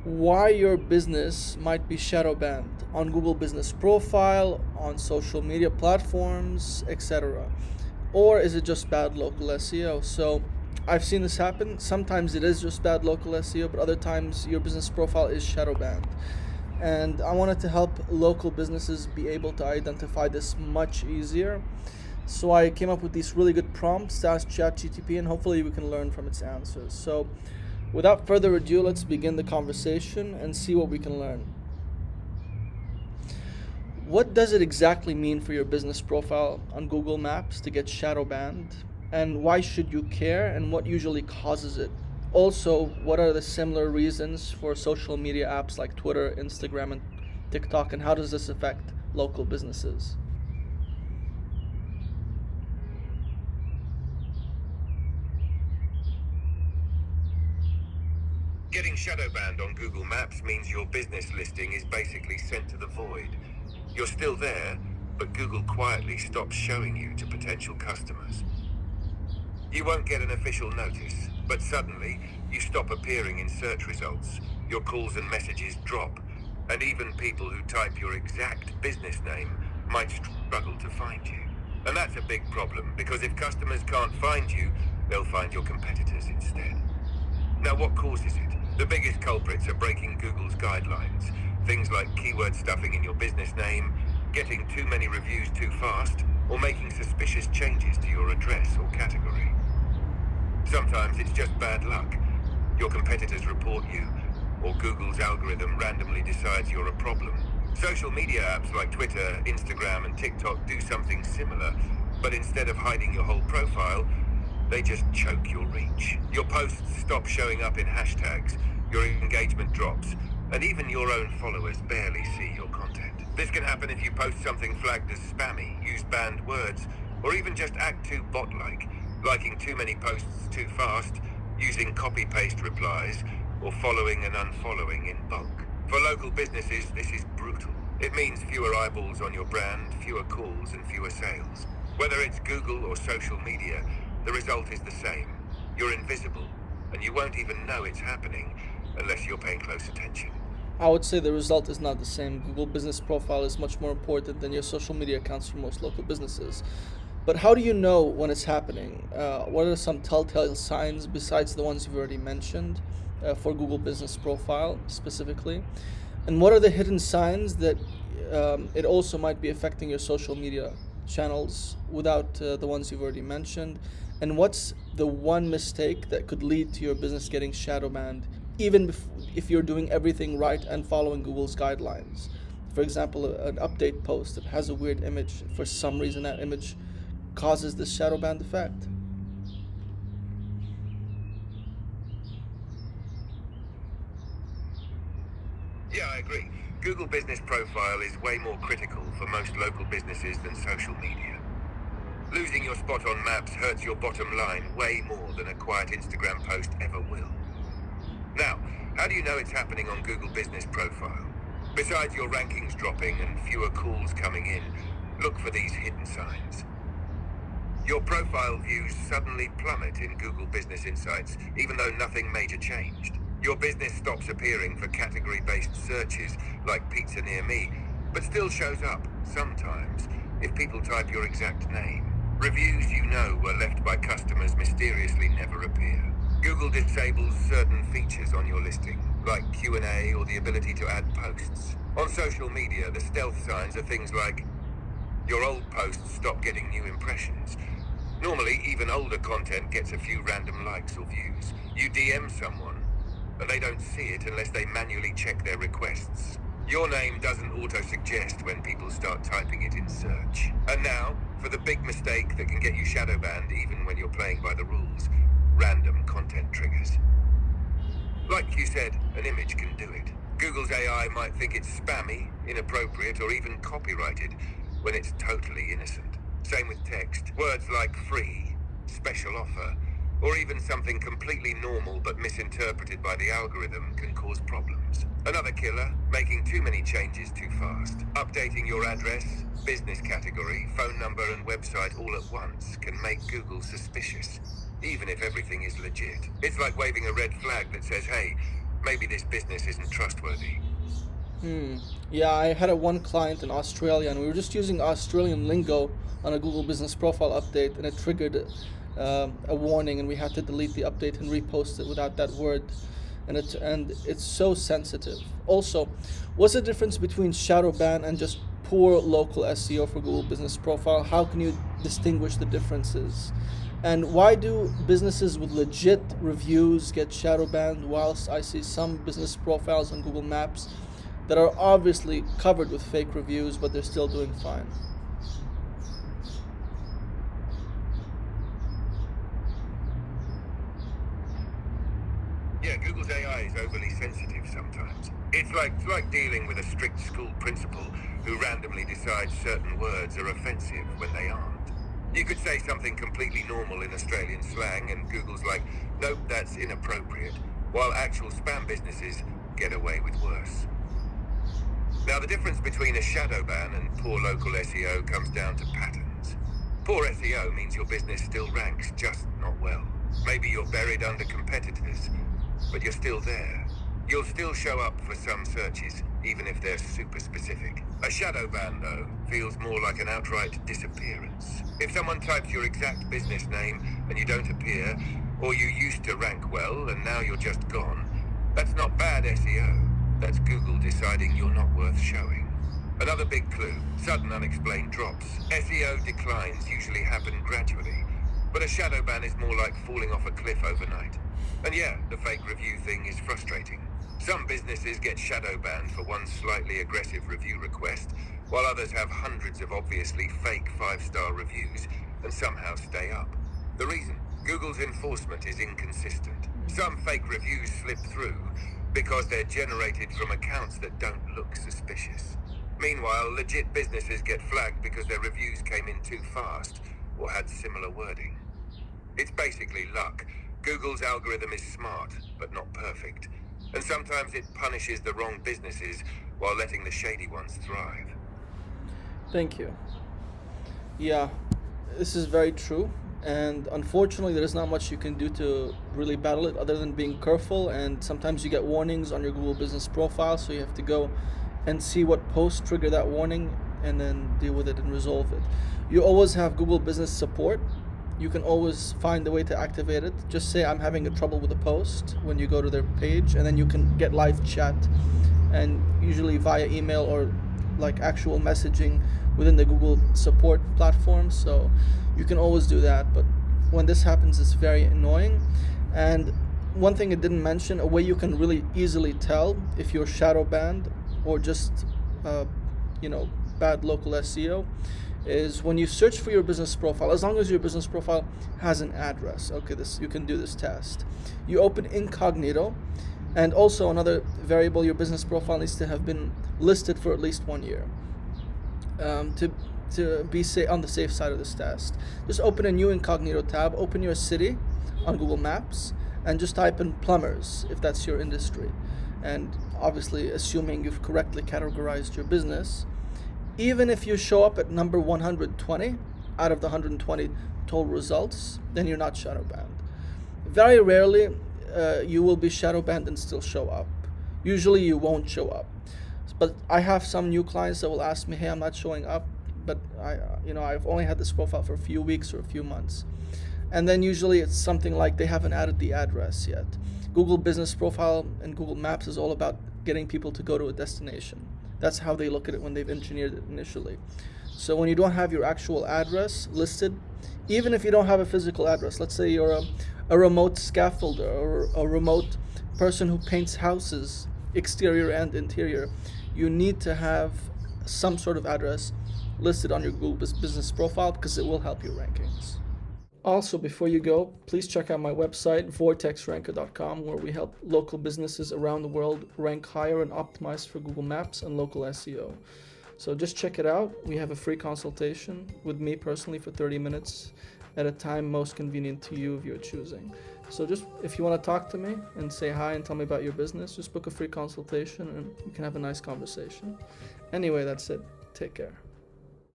why your business might be shadow banned on Google Business Profile, on social media platforms, etc. Or is it just bad local SEO? So I've seen this happen. Sometimes it is just bad local SEO, but other times your business profile is shadow banned. And I wanted to help local businesses be able to identify this much easier. So I came up with these really good prompts to ask ChatGTP, and hopefully we can learn from its answers. So without further ado, let's begin the conversation and see what we can learn. What does it exactly mean for your business profile on Google Maps to get shadow banned? And why should you care, and what usually causes it? Also, what are the similar reasons for social media apps like Twitter, Instagram, and TikTok, and how does this affect local businesses? Getting shadow banned on Google Maps means your business listing is basically sent to the void. You're still there, but Google quietly stops showing you to potential customers. You won't get an official notice, but suddenly you stop appearing in search results, your calls and messages drop, and even people who type your exact business name might struggle to find you. And that's a big problem, because if customers can't find you, they'll find your competitors instead. Now, what causes it? The biggest culprits are breaking Google's guidelines. Things like keyword stuffing in your business name, getting too many reviews too fast, or making suspicious changes to your address or category. Sometimes it's just bad luck. Your competitors report you, or Google's algorithm randomly decides you're a problem. Social media apps like Twitter, Instagram, and TikTok do something similar, but instead of hiding your whole profile, they just choke your reach. Your posts stop showing up in hashtags, your engagement drops, and even your own followers barely see your content. This can happen if you post something flagged as spammy, use banned words, or even just act too bot-like, liking too many posts too fast, using copy-paste replies, or following and unfollowing in bulk. For local businesses, this is brutal. It means fewer eyeballs on your brand, fewer calls, and fewer sales. Whether it's Google or social media, the result is the same. You're invisible, and you won't even know it's happening unless you're paying close attention. I would say the result is not the same. Google Business Profile is much more important than your social media accounts for most local businesses. But how do you know when it's happening? What are some telltale signs besides the ones you've already mentioned for Google Business Profile specifically? And what are the hidden signs that it also might be affecting your social media channels without the ones you've already mentioned? And what's the one mistake that could lead to your business getting shadow banned, even if you're doing everything right and following Google's guidelines? For example, an update post that has a weird image. For some reason, that image causes this shadow banned effect. Yeah, I agree. Google Business Profile is way more critical for most local businesses than social media. Losing your spot on maps hurts your bottom line way more than a quiet Instagram post ever will. Now, how do you know it's happening on Google Business Profile? Besides your rankings dropping and fewer calls coming in, look for these hidden signs. Your profile views suddenly plummet in Google Business Insights, even though nothing major changed. Your business stops appearing for category-based searches like pizza near me, but still shows up, sometimes, if people type your exact name. Reviews you know were left by customers mysteriously never appear. Google disables certain features on your listing, like Q&A or the ability to add posts. On social media, the stealth signs are things like your old posts stop getting new impressions. Normally, even older content gets a few random likes or views. You DM someone, and they don't see it unless they manually check their requests. Your name doesn't auto-suggest when people start typing it in search. And now, for the big mistake that can get you shadow banned even when you're playing by the rules, random content triggers. Like you said, an image can do it. Google's AI might think it's spammy, inappropriate, or even copyrighted when it's totally innocent. Same with text. Words like free, special offer, or even something completely normal but misinterpreted by the algorithm can cause problems. Another killer, making too many changes too fast. Updating your address, business category, phone number, and website all at once can make Google suspicious, even if everything is legit. It's like waving a red flag that says, hey, Maybe this business isn't trustworthy. Yeah, I had one client in Australia, and we were just using Australian lingo on a Google Business Profile update, and it triggered a warning, and we had to delete the update and repost it without that word, and it's so sensitive. Also, what's the difference between shadow ban and just poor local SEO for Google Business Profile? How can you distinguish the differences? And why do businesses with legit reviews get shadow banned, whilst I see some business profiles on Google Maps that are obviously covered with fake reviews, but they're still doing fine? Yeah, Google's AI is overly sensitive sometimes. It's like dealing with a strict school principal who randomly decides certain words are offensive when they aren't. You could say something completely normal in Australian slang and Google's like, nope, that's inappropriate, while actual spam businesses get away with worse. Now, the difference between a shadow ban and poor local SEO comes down to patterns. Poor SEO means your business still ranks, just not well. Maybe you're buried under competitors, but you're still there. You'll still show up for some searches, even if they're super specific. A shadow ban, though, feels more like an outright disappearance. If someone types your exact business name and you don't appear, or you used to rank well and now you're just gone, that's not bad SEO. That's Google deciding you're not worth showing. Another big clue, sudden unexplained drops. SEO declines usually happen gradually, but a shadow ban is more like falling off a cliff overnight. And yeah, the fake review thing is frustrating. Some businesses get shadow banned for one slightly aggressive review request, while others have hundreds of obviously fake 5-star reviews and somehow stay up. The reason? Google's enforcement is inconsistent. Some fake reviews slip through because they're generated from accounts that don't look suspicious. Meanwhile, legit businesses get flagged because their reviews came in too fast or had similar wording. It's basically luck. Google's algorithm is smart, but not perfect. And sometimes it punishes the wrong businesses while letting the shady ones thrive. Thank you. Yeah, this is very true. And unfortunately, there is not much you can do to really battle it other than being careful. And sometimes you get warnings on your Google Business Profile, so you have to go and see what posts trigger that warning and then deal with it and resolve it. You always have Google Business Support. You can always find a way to activate it. Just say I'm having a trouble with a post when you go to their page, and then you can get live chat, and usually via email or like actual messaging within the Google support platform. So you can always do that, but when this happens, it's very annoying. And one thing I didn't mention, a way you can really easily tell if you're shadow banned or just bad local SEO, is when you search for your business profile. As long as your business profile has an address, okay, this you can do this test. You open incognito, and also another variable, your business profile needs to have been listed for at least 1 year to be on the safe side of this test. Just open a new incognito tab, open your city on Google Maps, and just type in plumbers if that's your industry. And obviously, assuming you've correctly categorized your business, even if you show up at number 120 out of the 120 total results, then you're not shadow banned. Very rarely you will be shadow banned and still show up. Usually you won't show up. But I have some new clients that will ask me, hey, I'm not showing up, but I've only had this profile for a few weeks or a few months. And then usually it's something like they haven't added the address yet. Google Business Profile and Google Maps is all about getting people to go to a destination. That's how they look at it when they've engineered it initially. So when you don't have your actual address listed, even if you don't have a physical address, let's say you're a remote scaffolder or a remote person who paints houses, exterior and interior, you need to have some sort of address listed on your Google Business Profile because it will help your rankings. Also, before you go, please check out my website, vortexranker.com, where we help local businesses around the world rank higher and optimize for Google Maps and local SEO. So just check it out. We have a free consultation with me personally for 30 minutes at a time most convenient to you of your choosing. So just if you want to talk to me and say hi and tell me about your business, just book a free consultation and we can have a nice conversation. Anyway, that's it. Take care.